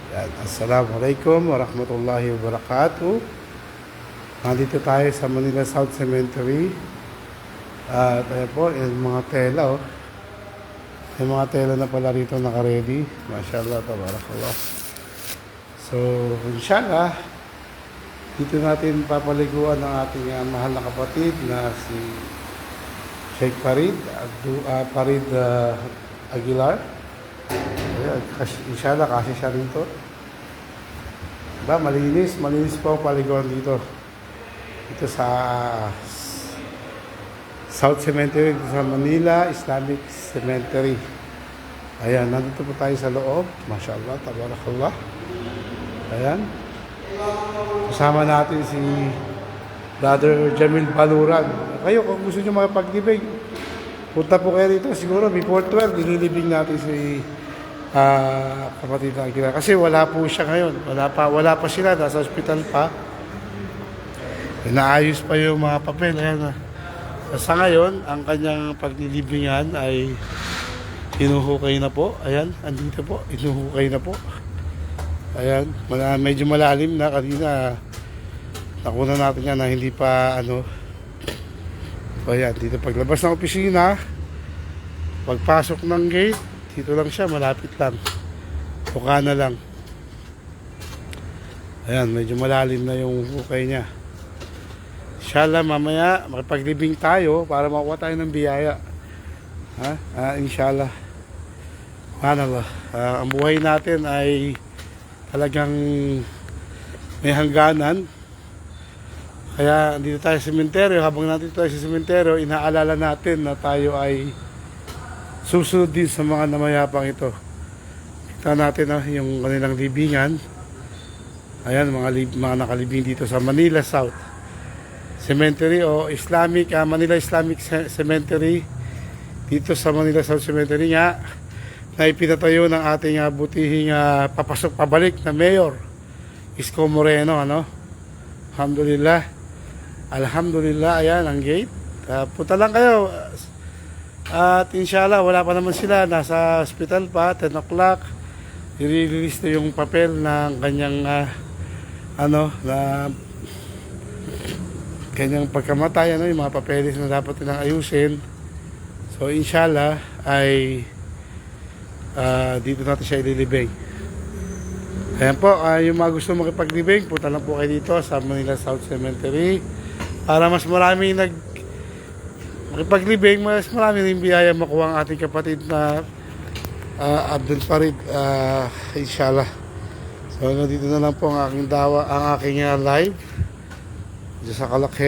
Yan. Assalamualaikum warahmatullahi wabarakatuh. Nandito tayo sa Manila South Cemetery. At ayan po, yung mga tela oh. Yung mga tela na pala rito naka-ready. Mashallah, tabarakallah. So, inshallah, dito natin papaliguan ang ating mahal na kapatid na si Sheikh Farid Aguilar. Ayan, inshallah, kasi siya rito. Malinis po ang paliguan dito. Ito sa South Cemetery, dito sa Manila Islamic Cemetery. Ayan, nandito po tayo sa loob. Mashallah, tabarakallah. Ayan. Kasama natin si Brother Jamil Baluran. Kayo, kung gusto nyo makapag-libing, punta po kayo dito. Siguro before 12, ililibing natin si kapatid na Aguilar. Kasi wala po siya ngayon. Wala pa sila. Nasa hospital pa. Inaayos pa yung mga papel. Ayan. Sa ngayon, ang kanyang paglilibingan ay inuhukay na po. Ayan. Andito po. Inuhukay na po. Ayan. Medyo malalim na. Kanina, nakuna natin yan na hindi pa ayan. Dito paglabas ng opisina, pagpasok ng gate, dito lang siya, malapit lang. Tuka na lang. Ayan, medyo malalim na yung hukay niya. Inshallah, mamaya, makipaglibing tayo para makuha tayo ng biyaya. Inshallah. Subhanallah. Ang buhay natin ay talagang may hangganan. Kaya dito tayo sa sementeryo, habang natin tayo sa sementeryo, inaalala natin na tayo ay susunod din sa mga namayapang ito. Kita natin yung kanilang libingan. Ayan, mga nakalibing dito sa Manila South Cemetery o Manila Islamic Cemetery. Dito sa Manila South Cemetery nga na ipinatayo ng ating butihing papasok pabalik na Mayor Isko Moreno. Alhamdulillah, ayan ang gate. Punta lang kayo. At inshallah, wala pa naman sila. Nasa hospital pa, 10 o'clock. I-release na yung papel ng kanyang kanyang pagkamatay, yung mga papeles na dapat nilang ayusin. So inshallah ay dito natin siya ililibing. Ayan po, yung mga gusto makipaglibing, punta lang po kayo dito sa Manila South Cemetery para mas maraming makipaglibing, mas marami rin biyaya makuha ang ating kapatid na Abdul Farid, inshallah. So dito na lang po ang aking live dito sa Kalakhe.